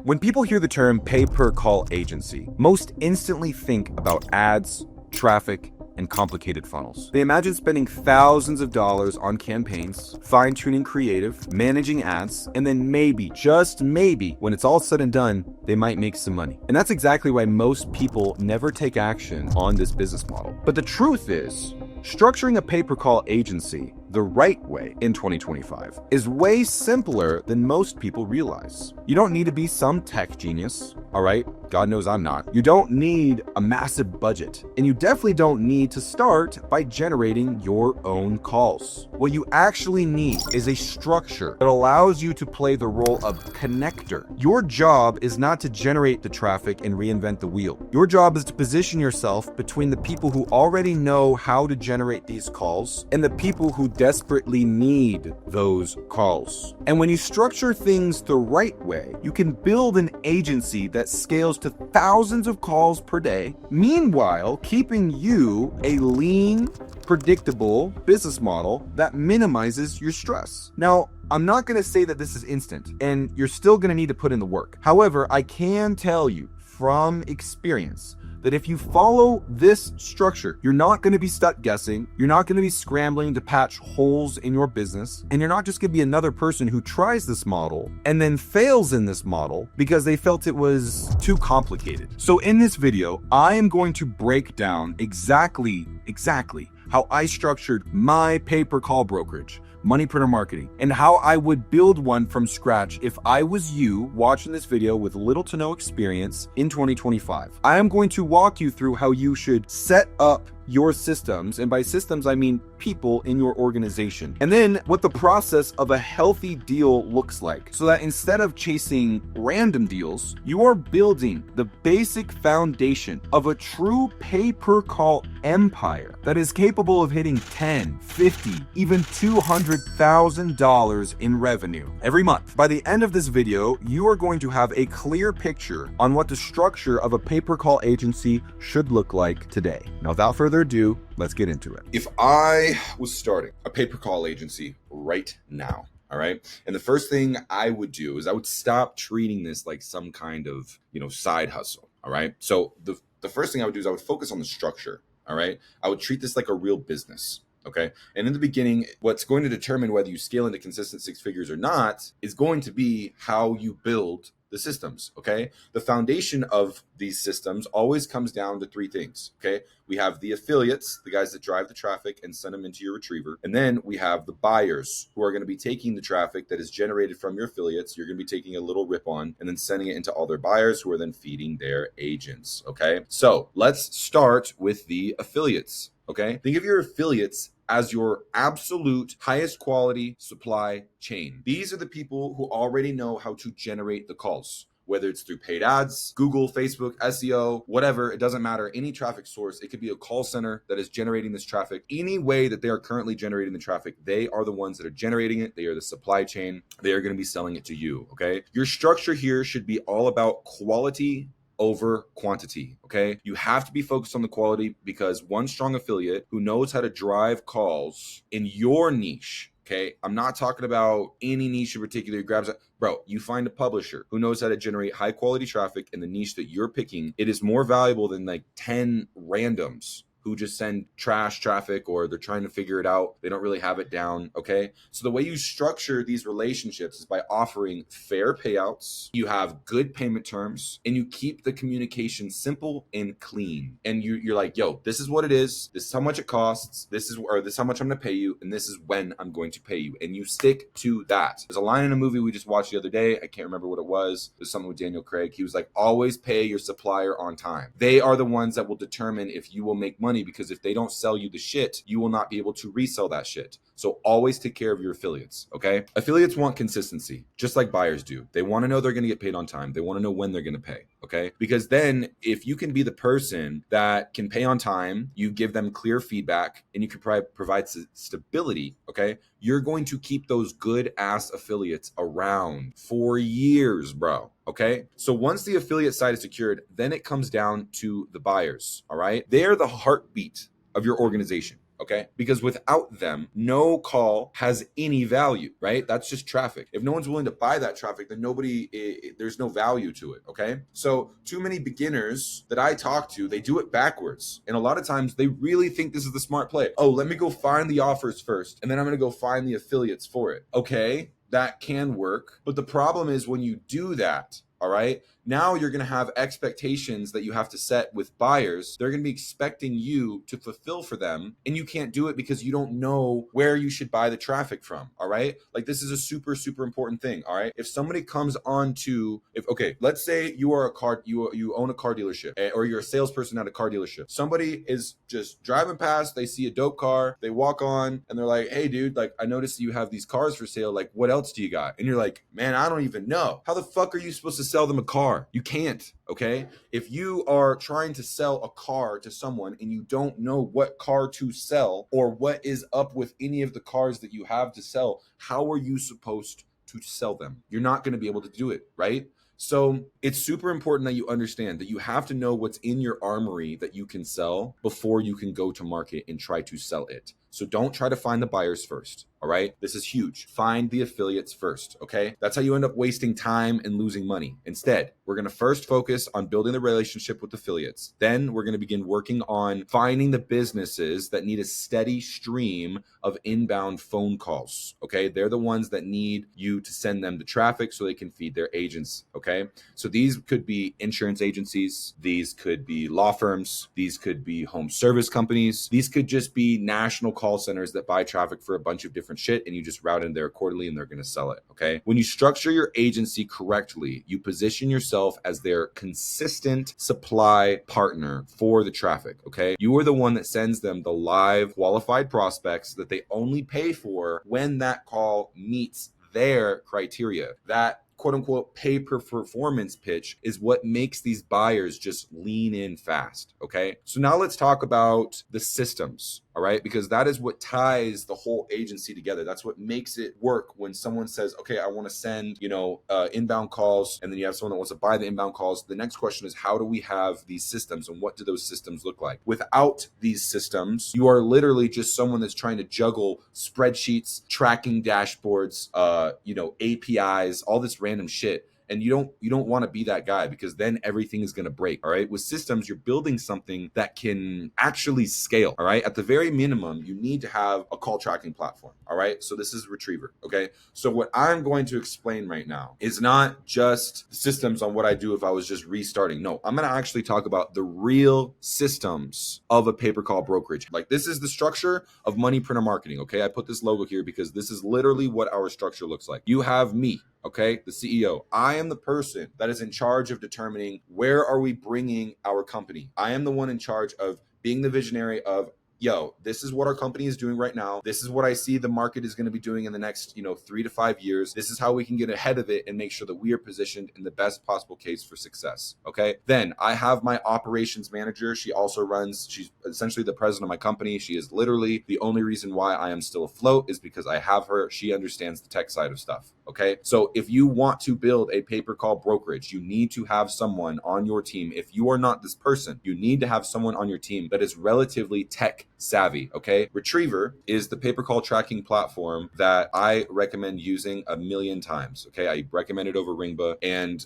When people hear the term pay-per-call agency, most instantly think about ads, traffic, and complicated funnels. They imagine spending thousands of dollars on campaigns, fine-tuning creative, managing ads, and then maybe, just maybe, when it's all said and done, they might make some money. And that's exactly why most people never take action on this business model. But the truth is, structuring a pay-per-call agency the right way in 2025 is way simpler than most people realize. You don't need to be some tech genius, all right? God knows I'm not. You don't need a massive budget, and you definitely don't need to start by generating your own calls. What you actually need is a structure that allows you to play the role of connector. Your job is not to generate the traffic and reinvent the wheel. Your job is to position yourself between the people who already know how to generate these calls and the people who desperately need those calls. And when you structure things the right way, you can build an agency that scales to thousands of calls per day, meanwhile keeping you a lean, predictable business model that minimizes your stress. Now, I'm not going to say that this is instant, and you're still going to need to put in the work. However, I can tell you from experience that if you follow this structure, you're not going to be stuck guessing, you're not going to be scrambling to patch holes in your business, and you're not just going to be another person who tries this model and then fails in this model because they felt it was too complicated. So in this video, I am going to break down exactly how I structured my pay-per-call brokerage, Moneypreneur Marketing, and how I would build one from scratch if I was you watching this video with little to no experience in 2025. I am going to walk you through how you should set up your systems, and by systems I mean people in your organization, and then what the process of a healthy deal looks like, so that instead of chasing random deals, you are building the basic foundation of a true pay-per-call empire that is capable of hitting $10, $50, even $200,000 in revenue every month. By the end of this video, you are going to have a clear picture on what the structure of a pay-per-call agency should look like today. Now, without further ado, let's get into it. If I was starting a pay-per-call agency right now, all right, and the first thing I would do is I would stop treating this like some kind of, side hustle, all right? So the first thing I would do is I would focus on the structure, all right? I would treat this like a real business. Okay. And in the beginning, what's going to determine whether you scale into consistent six figures or not is going to be how you build the systems. Okay. The foundation of these systems always comes down to three things. Okay. We have the affiliates, the guys that drive the traffic and send them into your retriever. And then we have the buyers who are going to be taking the traffic that is generated from your affiliates. You're going to be taking a little rip on and then sending it into all their buyers who are then feeding their agents. Okay. So let's start with the affiliates. Okay. Think of your affiliates as your absolute highest quality supply chain. These are the people who already know how to generate the calls, whether it's through paid ads, Google, Facebook, SEO, whatever, it doesn't matter. Any traffic source, it could be a call center that is generating this traffic. Any way that they are currently generating the traffic, they are the ones that are generating it. They are the supply chain. They are going to be selling it to you, okay? Your structure here should be all about quality over quantity. Okay. You have to be focused on the quality because one strong affiliate who knows how to drive calls in your niche. Okay. I'm not talking about any niche in particular. Grabs it. Bro, you find a publisher who knows how to generate high quality traffic in the niche that you're picking. It is more valuable than like 10 randoms who just send trash traffic or they're trying to figure it out. They don't really have it down, okay? So the way you structure these relationships is by offering fair payouts, you have good payment terms, and you keep the communication simple and clean. And you're like, yo, this is what it is. This is how much it costs. This is how much I'm gonna pay you. And this is when I'm going to pay you. And you stick to that. There's a line in a movie we just watched the other day. I can't remember what it was. It was something with Daniel Craig. He was like, always pay your supplier on time. They are the ones that will determine if you will make money, because if they don't sell you the shit, you will not be able to resell that shit. So always take care of your affiliates, okay? Affiliates want consistency, just like buyers do. They want to know they're going to get paid on time. They want to know when they're going to pay, okay? Because then if you can be the person that can pay on time, you give them clear feedback, and you can provide stability, okay? You're going to keep those good ass affiliates around for years, bro. Okay. So once the affiliate side is secured, then it comes down to the buyers. All right. They're the heartbeat of your organization. okay? Because without them, no call has any value, right? That's just traffic. If no one's willing to buy that traffic, then there's no value to it, okay? So too many beginners that I talk to, they do it backwards. And a lot of times they really think this is the smart play. Oh, let me go find the offers first, and then I'm gonna go find the affiliates for it. Okay, that can work. But the problem is when you do that, all right, now you're going to have expectations that you have to set with buyers. They're going to be expecting you to fulfill for them, and you can't do it because you don't know where you should buy the traffic from. All right, like this is a super, super important thing. All right, if somebody comes on to, okay, let's say you are you own a car dealership, or you're a salesperson at a car dealership. Somebody is just driving past, they see a dope car, they walk on, and they're like, hey dude, like I noticed you have these cars for sale, like what else do you got? And you're like, man, I don't even know. How the fuck are you supposed to sell them a car? You can't, okay? If you are trying to sell a car to someone and you don't know what car to sell or what is up with any of the cars that you have to sell, how are you supposed to sell them? You're not going to be able to do it, right? So it's super important that you understand that you have to know what's in your armory that you can sell before you can go to market and try to sell it. So don't try to find the buyers first. All right. This is huge. Find the affiliates first. Okay. That's how you end up wasting time and losing money. Instead, we're going to first focus on building the relationship with affiliates. Then we're going to begin working on finding the businesses that need a steady stream of inbound phone calls. Okay. They're the ones that need you to send them the traffic so they can feed their agents. Okay. So these could be insurance agencies. These could be law firms. These could be home service companies. These could just be national call centers that buy traffic for a bunch of different shit, and you just route in there accordingly and they're going to sell it. Okay. When you structure your agency correctly, you position yourself as their consistent supply partner for the traffic. Okay. You are the one that sends them the live qualified prospects that they only pay for when that call meets their criteria. That quote unquote pay per performance pitch is what makes these buyers just lean in fast. Okay. So now let's talk about the systems. All right. Because that is what ties the whole agency together. That's what makes it work when someone says, okay, I want to send, inbound calls. And then you have someone that wants to buy the inbound calls. The next question is, how do we have these systems and what do those systems look like? Without these systems, you are literally just someone that's trying to juggle spreadsheets, tracking dashboards, APIs, all this random shit. And you don't want to be that guy because then everything is going to break. All right. With systems, you're building something that can actually scale. All right. At the very minimum, you need to have a call tracking platform. All right. So this is Retriever. Okay. So what I'm going to explain right now is not just systems on what I do if I was just restarting. No, I'm going to actually talk about the real systems of a pay-per-call brokerage. Like this is the structure of Money Printer Marketing. Okay. I put this logo here because this is literally what our structure looks like. You have me. Okay, the CEO. I am the person that is in charge of determining where are we bringing our company. I am the one in charge of being the visionary of, this is what our company is doing right now. This is what I see the market is going to be doing in the next, 3 to 5 years. This is how we can get ahead of it and make sure that we are positioned in the best possible case for success. Okay. Then I have my operations manager. She's essentially the president of my company. She is literally the only reason why I am still afloat is because I have her. She understands the tech side of stuff. Okay. So if you want to build a pay-per-call brokerage, you need to have someone on your team. If you are not this person, you need to have someone on your team that is relatively tech savvy. Okay. Retriever is the pay-per-call tracking platform that I recommend using a million times. Okay. I recommend it over Ringba, and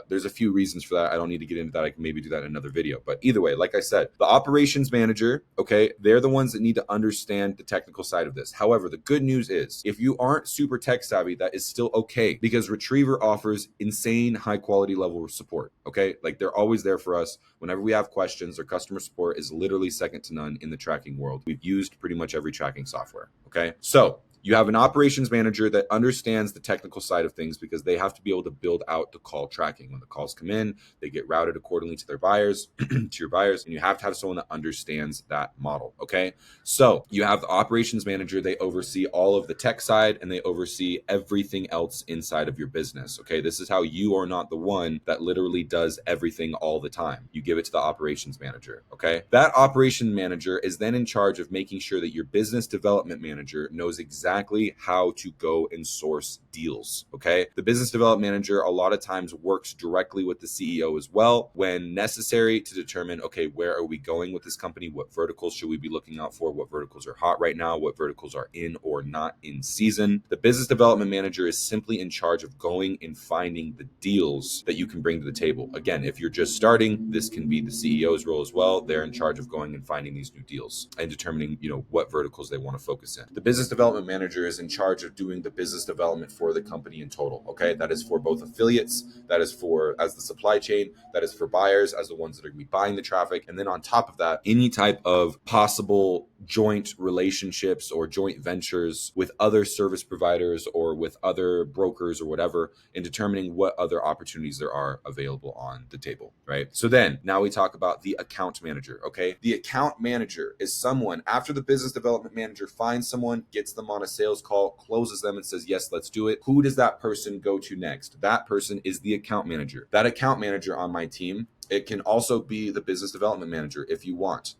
there's a few reasons for that. I don't need to get into that. I can maybe do that in another video, but either way, like I said, the operations manager, okay, they're the ones that need to understand the technical side of this. However, the good news is if you aren't super tech savvy, that is still okay because Retriever offers insane high quality level of support. Okay. Like they're always there for us. Whenever we have questions, their customer support is literally second to none in the tracking world. We've used pretty much every tracking software. Okay. So you have an operations manager that understands the technical side of things because they have to be able to build out the call tracking. When the calls come in, they get routed accordingly to their buyers, to your buyers, and you have to have someone that understands that model. Okay. So you have the operations manager. They oversee all of the tech side and they oversee everything else inside of your business. Okay. This is how you are not the one that literally does everything all the time. You give it to the operations manager. Okay. That operations manager is then in charge of making sure that your business development manager knows exactly exactly how to go and source deals. Okay. The business development manager a lot of times works directly with the CEO as well when necessary to determine, okay, where are we going with this company? What verticals should we be looking out for? What verticals are hot right now? What verticals are in or not in season? The business development manager is simply in charge of going and finding the deals that you can bring to the table. Again, if you're just starting, this can be the CEO's role as well. They're in charge of going and finding these new deals and determining, what verticals they want to focus in. The business development manager is in charge of doing the business development for the company in total. Okay. That is for both affiliates, that is for as the supply chain, that is for buyers as the ones that are going to be buying the traffic. And then on top of that, any type of possible joint relationships or joint ventures with other service providers or with other brokers or whatever, in determining what other opportunities there are available on the table, right? So then now we talk about the account manager. Okay. The account manager is someone after the business development manager finds someone, gets them on a sales call, closes them and says, yes, let's do it. Who does that person go to next? That person is the account manager. That account manager on my team, it can also be the business development manager if you want.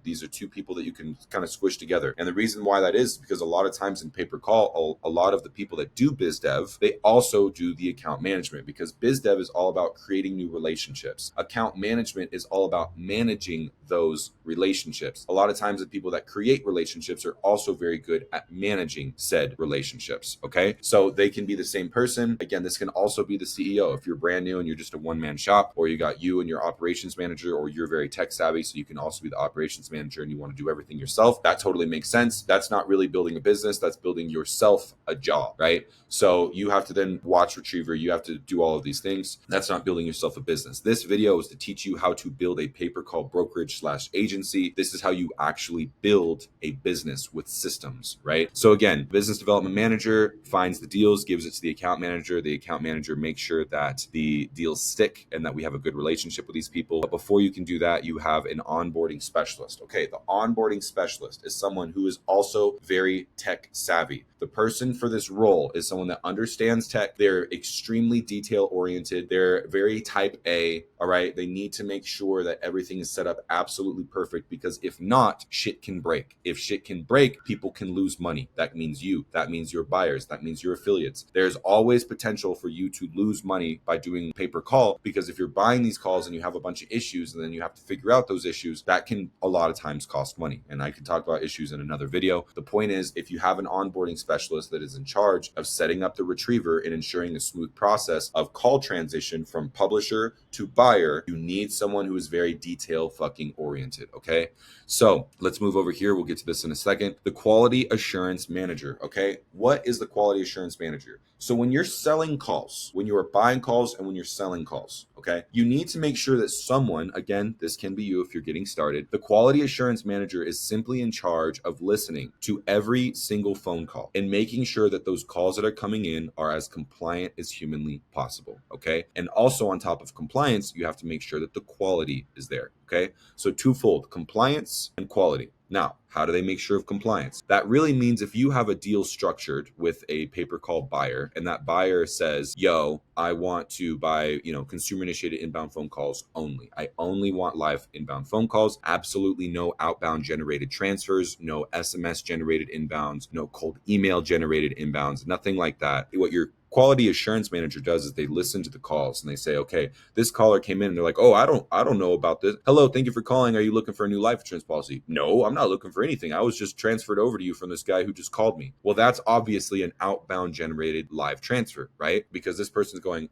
These are two people that you can kind of squish together. And the reason why that is because a lot of times in pay-per-call, a lot of the people that do biz dev, they also do the account management because biz dev is all about creating new relationships. Account management is all about managing those relationships. A lot of times the people that create relationships are also very good at managing said relationships. Okay. So they can be the same person. Again, this can also be the CEO. If you're brand new and you're just a one-man shop, or you got you and your operations manager, or you're very tech savvy, so you can also be the operations manager and you want to do everything yourself, that totally makes sense. That's not really building a business. That's building yourself a job, right? So you have to then watch Retriever. You have to do all of these things. That's not building yourself a business. This video is to teach you how to build a pay-per-call brokerage / agency. This is how you actually build a business with systems, right? So again, business development manager finds the deals, gives it to the account manager. The account manager makes sure that the deals stick and that we have a good relationship with these people. But before you can do that, you have an onboarding specialist. Okay, the onboarding specialist is someone who is also very tech savvy. The person for this role is someone that understands tech. They're extremely detail oriented. They're very type A. All right. They need to make sure that everything is set up absolutely perfect because if not, shit can break. If shit can break, people can lose money. That means you. That means your buyers. That means your affiliates. There's always potential for you to lose money by doing pay-per-call because if you're buying these calls and you have a bunch of issues and then you have to figure out those issues, that can a lot of times cost money. And I can talk about issues in another video. The point is, if you have an onboarding specialist that is in charge of setting up the Retriever and ensuring a smooth process of call transition from publisher to buyer, you need someone who is very detail fucking oriented. Okay. So let's move over here. We'll get to this in a second. The quality assurance manager. Okay. What is the quality assurance manager? So when you're selling calls, when you are buying calls and when you're selling calls, okay, you need to make sure that someone, again, this can be you if you're getting started. The quality assurance manager is simply in charge of listening to every single phone call and making sure that those calls that are coming in are as compliant as humanly possible. Okay. And also on top of compliance, you have to make sure that the quality is there. Okay. So twofold, compliance and quality. Now, how do they make sure of compliance? That really means if you have a deal structured with a pay-per-call buyer and that buyer says, yo, I want to buy, consumer initiated inbound phone calls only. I only want live inbound phone calls. Absolutely no outbound generated transfers, no SMS generated inbounds, no cold email generated inbounds, nothing like that. What your quality assurance manager does is they listen to the calls and they say, okay, this caller came in and they're like, oh, I don't know about this. Hello, thank you for calling. Are you looking for a new life insurance policy? No, I'm not looking for anything. I was just transferred over to you from this guy who just called me. Well, that's obviously an outbound generated live transfer, right? Because this person's going,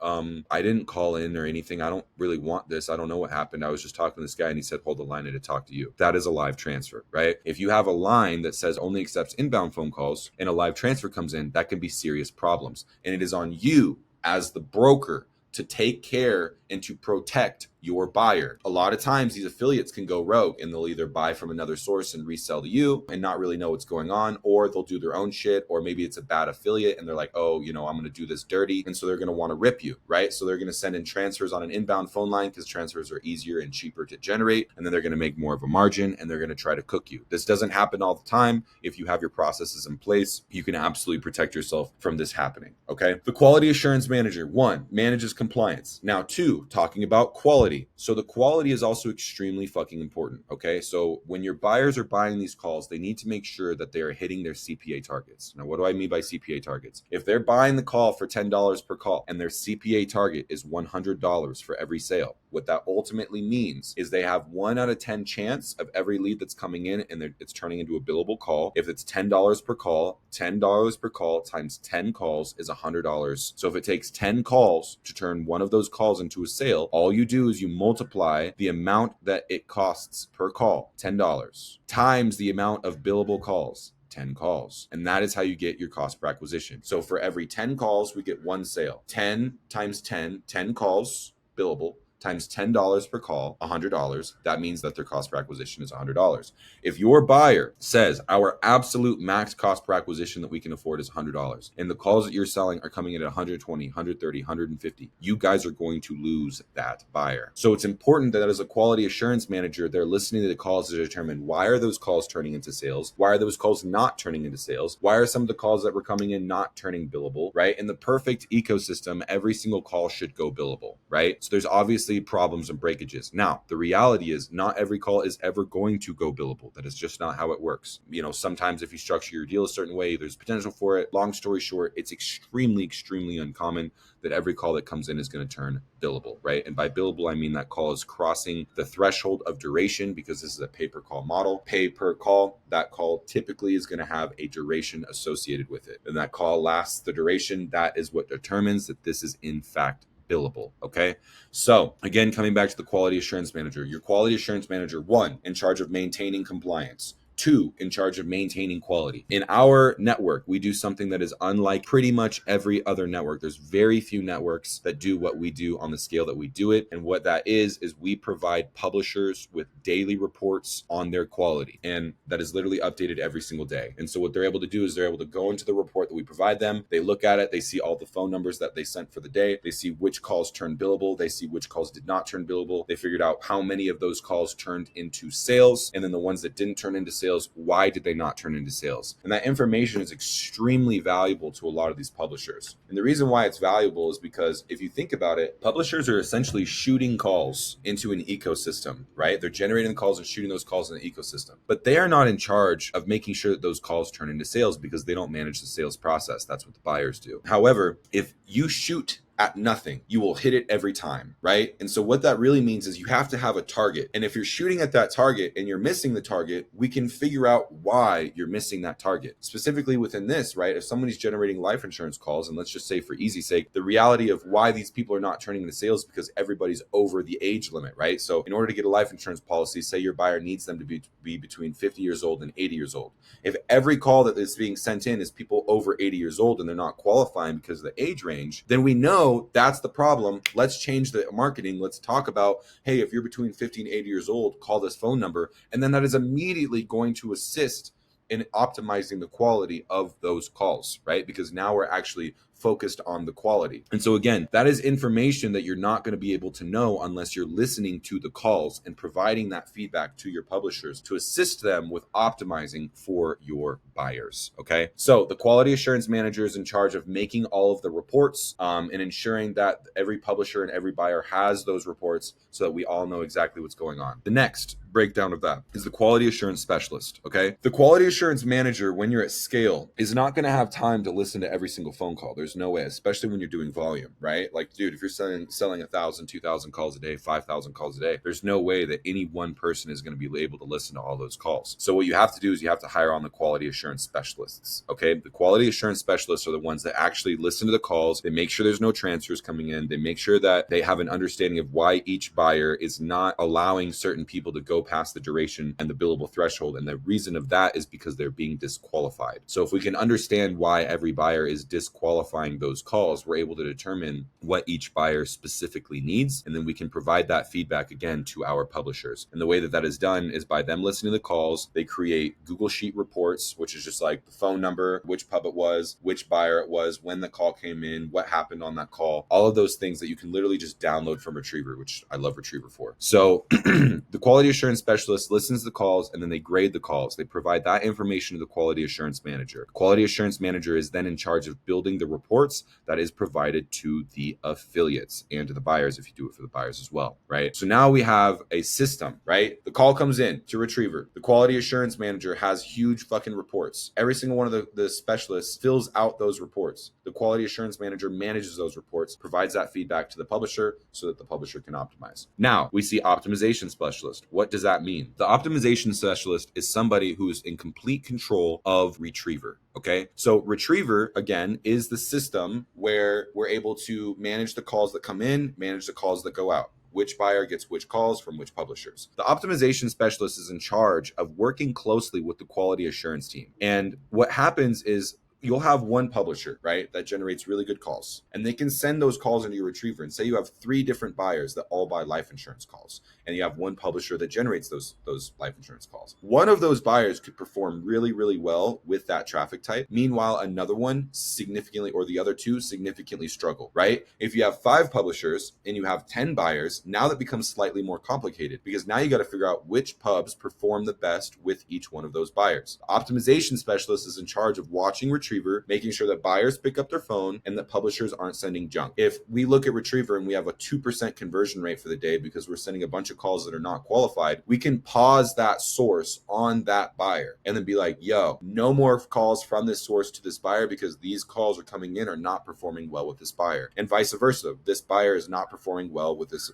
I didn't call in or anything. I don't really want this. I don't know what happened. I was just talking to this guy and he said, hold the line and to talk to you. That is a live transfer, right? If you have a line that says only accepts inbound phone calls and a live transfer comes in, that can be serious problems. And it is on you as the broker to take care and to protect your buyer. A lot of times these affiliates can go rogue and they'll either buy from another source and resell to you and not really know what's going on, or they'll do their own shit, or maybe it's a bad affiliate and they're like, oh, I'm going to do this dirty. And so they're going to want to rip you, right? So they're going to send in transfers on an inbound phone line because transfers are easier and cheaper to generate. And then they're going to make more of a margin and they're going to try to cook you. This doesn't happen all the time. If you have your processes in place, you can absolutely protect yourself from this happening. Okay. The quality assurance manager, 1, manages compliance. Now 2, talking about quality. quality. So the quality is also extremely fucking important. Okay. So when your buyers are buying these calls, they need to make sure that they are hitting their CPA targets. Now, what do I mean by CPA targets? If they're buying the call for $10 per call and their CPA target is $100 for every sale, what that ultimately means is they have 1 out of 10 chance of every lead that's coming in and it's turning into a billable call. If it's $10 per call, $10 per call times 10 calls is $100. So if it takes 10 calls to turn one of those calls into a sale, all you do is you multiply the amount that it costs per call, $10, times the amount of billable calls, 10 calls. And that is how you get your cost per acquisition. So for every 10 calls, we get 1 sale. 10 times 10, 10 calls billable times $10 per call, $100. That means that their cost per acquisition is $100. If your buyer says our absolute max cost per acquisition that we can afford is $100, and the calls that you're selling are coming in at 120, 130, 150, you guys are going to lose that buyer. So it's important that as a quality assurance manager, they're listening to the calls to determine why are those calls turning into sales? Why are those calls not turning into sales? Why are some of the calls that were coming in not turning billable, right? In the perfect ecosystem, every single call should go billable, right? So there's obviously problems and breakages. Now, the reality is not every call is ever going to go billable. That is just not how it works. You know, sometimes if you structure your deal a certain way, there's potential for it. Long story short, it's extremely, extremely uncommon that every call that comes in is going to turn billable, right? And by billable, I mean that call is crossing the threshold of duration because this is a pay per call model. Pay per call, that call typically is going to have a duration associated with it. And that call lasts the duration. That is what determines that this is in fact billable. Okay. So again, coming back to the quality assurance manager, your quality assurance manager, 1, in charge of maintaining compliance. 2, in charge of maintaining quality. In our network, we do something that is unlike pretty much every other network. There's very few networks that do what we do on the scale that we do it. And what that is we provide publishers with daily reports on their quality. And that is literally updated every single day. And so what they're able to do is they're able to go into the report that we provide them. They look at it. They see all the phone numbers that they sent for the day. They see which calls turned billable. They see which calls did not turn billable. They figured out how many of those calls turned into sales. And then the ones that didn't turn into sales, why did they not turn into sales? And that information is extremely valuable to a lot of these publishers. And the reason why it's valuable is because if you think about it, publishers are essentially shooting calls into an ecosystem, right? They're generating the calls and shooting those calls in the ecosystem. But they are not in charge of making sure that those calls turn into sales because they don't manage the sales process. That's what the buyers do. However, if you shoot at nothing, you will hit it every time, right? And so what that really means is you have to have a target. And if you're shooting at that target and you're missing the target, we can figure out why you're missing that target. Specifically within this, right? If somebody's generating life insurance calls, and let's just say for easy sake, the reality of why these people are not turning into sales is because everybody's over the age limit, right? So in order to get a life insurance policy, say your buyer needs them to be between 50 years old and 80 years old. If every call that is being sent in is people over 80 years old and they're not qualifying because of the age range, then we know that's the problem. Let's change the marketing. Let's talk about, hey, if you're between 50 and 80 years old, call this phone number. And then that is immediately going to assist in optimizing the quality of those calls, right? Because now we're actually focused on the quality. And so again, that is information that you're not going to be able to know unless you're listening to the calls and providing that feedback to your publishers to assist them with optimizing for your buyers. Okay. So the quality assurance manager is in charge of making all of the reports and ensuring that every publisher and every buyer has those reports so that we all know exactly what's going on. The next breakdown of that is the quality assurance specialist. Okay. The quality assurance manager, when you're at scale, is not going to have time to listen to every single phone call. There's no way, especially when you're doing volume, right? Like, dude, if you're selling 1,000, 2,000 calls a day, 5,000 calls a day, there's no way that any one person is going to be able to listen to all those calls. So what you have to do is you have to hire on the quality assurance specialists. Okay. The quality assurance specialists are the ones that actually listen to the calls. They make sure there's no transfers coming in. They make sure that they have an understanding of why each buyer is not allowing certain people to go past the duration and the billable threshold. And the reason of that is because they're being disqualified. So if we can understand why every buyer is disqualifying those calls, we're able to determine what each buyer specifically needs. And then we can provide that feedback again to our publishers. And the way that that is done is by them listening to the calls. They create Google Sheet reports, which is just like the phone number, which pub it was, which buyer it was, when the call came in, what happened on that call, all of those things that you can literally just download from Retriever, which I love Retriever for. So the quality assurance specialist listens to the calls and then they grade the calls. They provide that information to the quality assurance manager. Quality assurance manager is then in charge of building the report reports that is provided to the affiliates and to the buyers if you do it for the buyers as well, right? So now we have a system, right? The call comes in to Retriever. The quality assurance manager has huge fucking reports. Every single one of the specialists fills out those reports. The quality assurance manager manages those reports, provides that feedback to the publisher so that the publisher can optimize. Now we see optimization specialist. What does that mean? The optimization specialist is somebody who's in complete control of Retriever. Okay. So Retriever, again, is the system where we're able to manage the calls that come in, manage the calls that go out. Which buyer gets which calls from which publishers. The optimization specialist is in charge of working closely with the quality assurance team. And what happens is you'll have one publisher, right, that generates really good calls. And they can send those calls into your Retriever. And say you have 3 different buyers that all buy life insurance calls. And you have one publisher that generates those life insurance calls. One of those buyers could perform really, really well with that traffic type. Meanwhile, another one significantly, or the other 2 significantly struggle, right? If you have 5 publishers and you have 10 buyers, now that becomes slightly more complicated because now you got to figure out which pubs perform the best with each one of those buyers. The optimization specialist is in charge of watching Retriever, making sure that buyers pick up their phone and that publishers aren't sending junk. If we look at Retriever and we have a 2% conversion rate for the day because we're sending a bunch of calls that are not qualified, we can pause that source on that buyer and then be like, yo, no more calls from this source to this buyer because these calls are coming in are not performing well with this buyer, and vice versa. This buyer is not performing well with this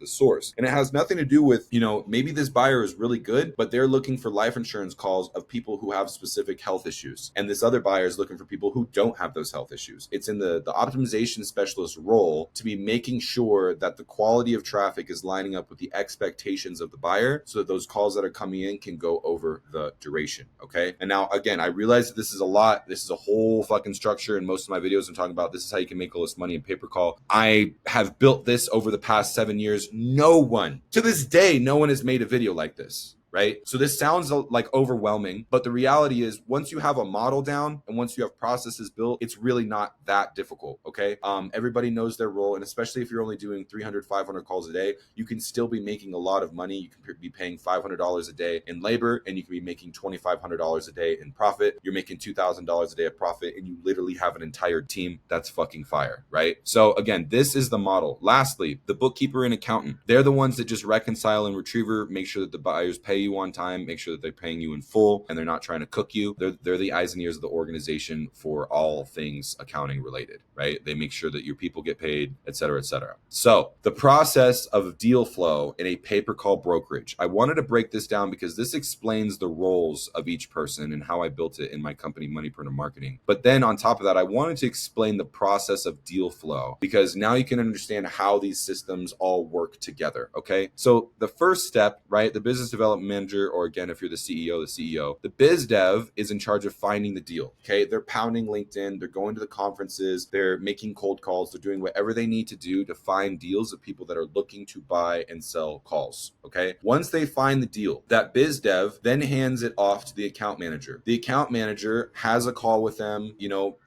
source. And it has nothing to do with, maybe this buyer is really good, but they're looking for life insurance calls of people who have specific health issues. And this other buyer is looking for people who don't have those health issues. It's in the optimization specialist role to be making sure that the quality of traffic is lining up with the expectations of the buyer so that those calls that are coming in can go over the duration. Okay. And now, again, I realize that this is a lot. This is a whole fucking structure. And most of my videos I'm talking about, this is how you can make all this money in pay-per-call. I have built this over the past 7 years. To this day, no one has made a video like this. Right? So this sounds like overwhelming, but the reality is once you have a model down and once you have processes built, it's really not that difficult. Okay. Everybody knows their role. And especially if you're only doing 300, 500 calls a day, you can still be making a lot of money. You can be paying $500 a day in labor and you can be making $2,500 a day in profit. You're making $2,000 a day of profit and you literally have an entire team that's fucking fire. Right? So again, this is the model. Lastly, the bookkeeper and accountant, they're the ones that just reconcile and Retriever, make sure that the buyers pay you on time, make sure that they're paying you in full and they're not trying to cook you. They're the eyes and ears of the organization for all things accounting related, right? They make sure that your people get paid, et cetera, et cetera. So the process of deal flow in a pay-per-call brokerage, I wanted to break this down because this explains the roles of each person and how I built it in my company, Moneypreneur Marketing. But then on top of that, I wanted to explain the process of deal flow because now you can understand how these systems all work together. Okay. So the first step, right? The business development manager, or again, if you're the CEO, the biz dev is in charge of finding the deal. Okay. They're pounding LinkedIn. They're going to the conferences. They're making cold calls. They're doing whatever they need to do to find deals of people that are looking to buy and sell calls. Okay. Once they find the deal, that biz dev then hands it off to the account manager. The account manager has a call with them,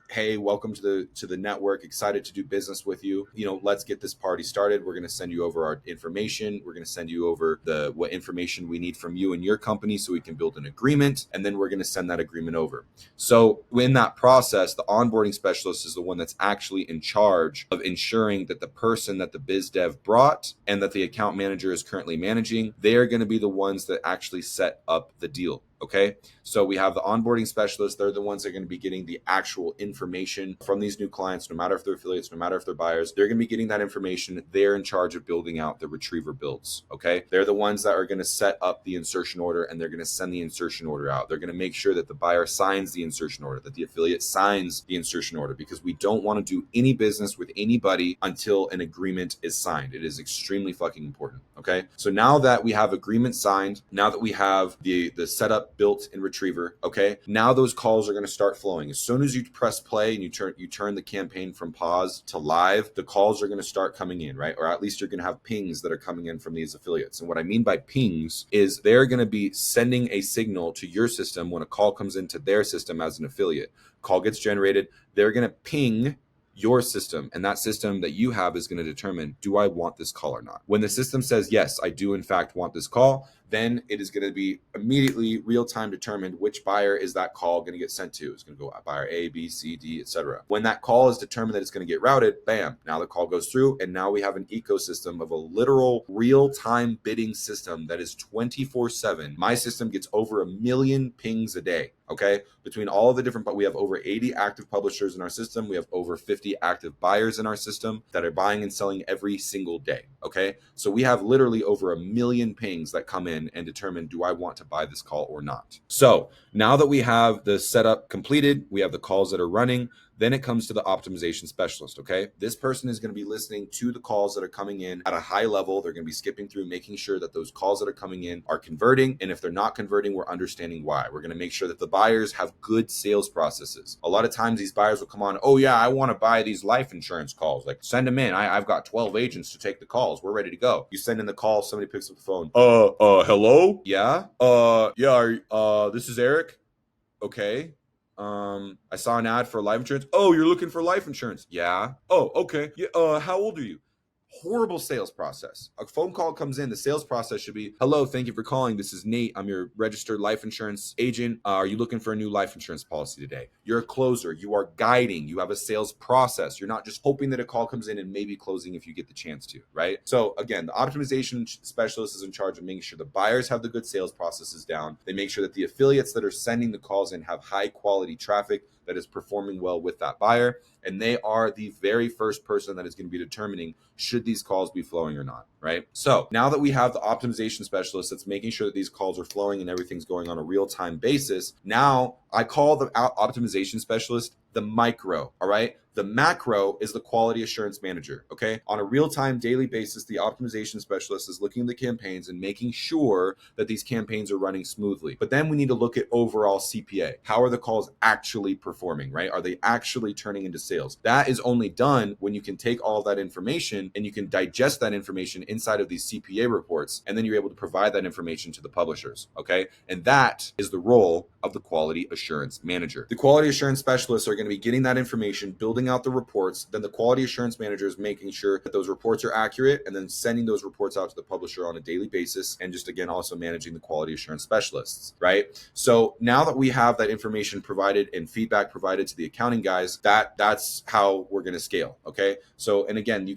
hey, welcome to the network. Excited to do business with you. Let's get this party started. We're going to send you over our information. We're going to send you over what information we need from you and your company so we can build an agreement. And then we're going to send that agreement over. So in that process, the onboarding specialist is the one that's actually in charge of ensuring that the person that the biz dev brought and that the account manager is currently managing, they are going to be the ones that actually set up the deal. Okay. So we have the onboarding specialists. They're the ones that are going to be getting the actual information from these new clients, no matter if they're affiliates, no matter if they're buyers, they're going to be getting that information. They're in charge of building out the Retriever builds. Okay. They're the ones that are going to set up the insertion order and they're going to send the insertion order out. They're going to make sure that the buyer signs the insertion order, that the affiliate signs the insertion order, because we don't want to do any business with anybody until an agreement is signed. It is extremely fucking important. Okay. So now that we have agreement signed, now that we have the setup built in Retriever, okay, now those calls are going to start flowing. As soon as you press play and you turn the campaign from pause to live, the calls are going to start coming in, right? Or at least you're going to have pings that are coming in from these affiliates. And what I mean by pings is they're going to be sending a signal to your system when a call comes into their system as an affiliate. Call gets generated, they're going to ping your system, and that system that you have is going to determine, do I want this call or not? When the system says, yes, I do in fact want this call, then it is going to be immediately real-time determined which buyer is that call going to get sent to. It's going to go buyer A, B, C, D, etc. When that call is determined that it's going to get routed, bam, now the call goes through, and now we have an ecosystem of a literal real-time bidding system that is 24/7. My system gets over 1 million pings a day. Okay, between all of the different, but we have over 80 active publishers in our system. We have over 50 active buyers in our system that are buying and selling every single day. Okay, so we have literally over 1 million pings that come in and determine, do I want to buy this call or not? So now that we have the setup completed, we have the calls that are running. Then it comes to the optimization specialist, okay? This person is going to be listening to the calls that are coming in at a high level. They're going to be skipping through, making sure that those calls that are coming in are converting. And if they're not converting, we're understanding why. We're going to make sure that the buyers have good sales processes. A lot of times these buyers will come on, oh yeah, I want to buy these life insurance calls. Like, send them in. I've got 12 agents to take the calls. We're ready to go. You send in the call, somebody picks up the phone. Hello? Yeah? This is Eric. Okay. I saw an ad for life insurance. Oh, you're looking for life insurance? Yeah. Oh, okay. Yeah. How old are you? Horrible sales process. A phone call comes in. The sales process should be, hello, thank you for calling. This is Nate. I'm your registered life insurance agent. Are you looking for a new life insurance policy today? You're a closer. You are guiding. You have a sales process. You're not just hoping that a call comes in and maybe closing if you get the chance to, right? So again, the optimization specialist is in charge of making sure the buyers have the good sales processes down. They make sure that the affiliates that are sending the calls in have high quality traffic that is performing well with that buyer. And they are the very first person that is going to be determining should these calls be flowing or not, right? So now that we have the optimization specialist that's making sure that these calls are flowing and everything's going on a real-time basis, now I call the optimization specialist the micro, all right? The macro is the quality assurance manager, okay? On a real-time daily basis, the optimization specialist is looking at the campaigns and making sure that these campaigns are running smoothly. But then we need to look at overall CPA. How are the calls actually performing, right? Are they actually turning into sales? That is only done when you can take all that information and you can digest that information inside of these CPA reports, and then you're able to provide that information to the publishers, okay? And that is the role of the quality assurance manager. The quality assurance specialists are going to be getting that information, building out the reports. Then the quality assurance manager is making sure that those reports are accurate and then sending those reports out to the publisher on a daily basis. And just again, also managing the quality assurance specialists, right? So now that we have that information provided and feedback provided to the accounting guys, that's how we're going to scale. Okay. So, and again, you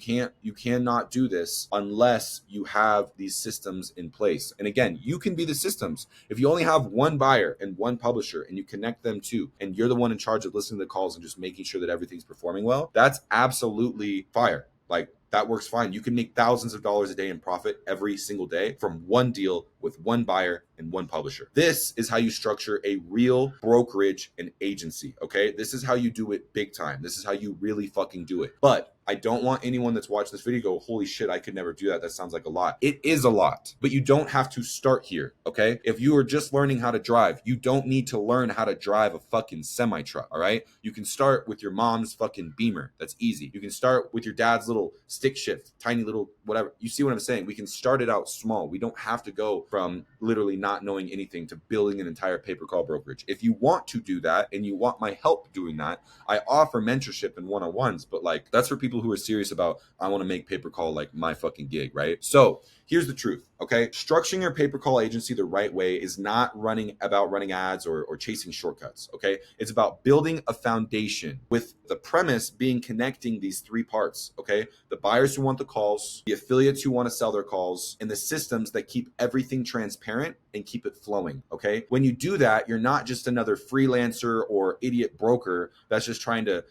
cannot do this unless you have these systems in place. And again, you can be the systems. If you only have one buyer and one publisher and you connect them to, and you're the one in charge of listening to the calls and just making sure that everything's performing well, that's absolutely fire. Like, that works fine. You can make thousands of dollars a day in profit every single day from one deal with one buyer and one publisher. This is how you structure a real brokerage and agency, okay? This is how you do it big time. This is how you really fucking do it. But I don't want anyone that's watching this video go, holy shit, I could never do that. That sounds like a lot. It is a lot, but you don't have to start here, okay? If you are just learning how to drive, you don't need to learn how to drive a fucking semi-truck, all right? You can start with your mom's fucking Beamer. That's easy. You can start with your dad's little stick shift, tiny little whatever. You see what I'm saying? We can start it out small. We don't have to go from literally not knowing anything to building an entire pay-per-call brokerage. If you want to do that and you want my help doing that, I offer mentorship and one-on-ones, but like, that's for people who are serious about, I want to make pay-per-call like my fucking gig, right? So here's the truth, okay? Structuring your pay-per-call agency the right way is not about running ads or chasing shortcuts, okay? It's about building a foundation with the premise being connecting these three parts, okay? The buyers who want the calls, the affiliates who want to sell their calls, and the systems that keep everything transparent and keep it flowing, okay? When you do that, you're not just another freelancer or idiot broker that's just trying to,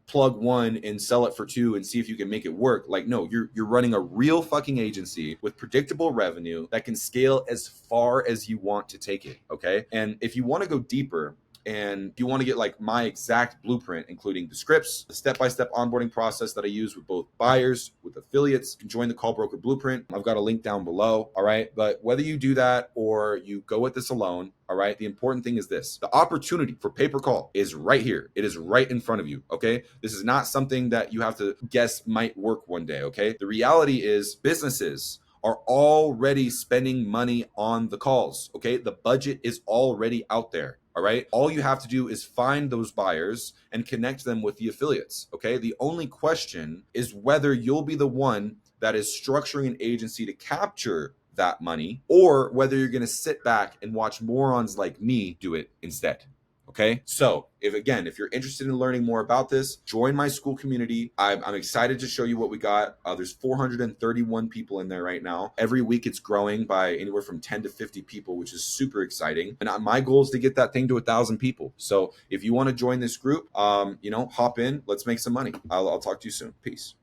plug one and sell it for two and see if you can make it work. Like, no, you're running a real fucking agency with predictable revenue that can scale as far as you want to take it, okay? And if you want to go deeper, and you want to get like my exact blueprint, including the scripts, the step-by-step onboarding process that I use with both buyers, with affiliates, you can join the Call Broker Blueprint. I've got a link down below, all right? But whether you do that or you go with this alone, all right, the important thing is this. The opportunity for pay-per-call is right here. It is right in front of you, okay? This is not something that you have to guess might work one day, okay? The reality is businesses are already spending money on the calls, okay? The budget is already out there. All right. All you have to do is find those buyers and connect them with the affiliates. Okay. The only question is whether you'll be the one that is structuring an agency to capture that money, or whether you're going to sit back and watch morons like me do it instead. Okay. So if you're interested in learning more about this, join my school community. I'm excited to show you what we got. There's 431 people in there right now. Every week it's growing by anywhere from 10 to 50 people, which is super exciting. And my goal is to get that thing to 1,000 people. So if you want to join this group, hop in, let's make some money. I'll talk to you soon. Peace.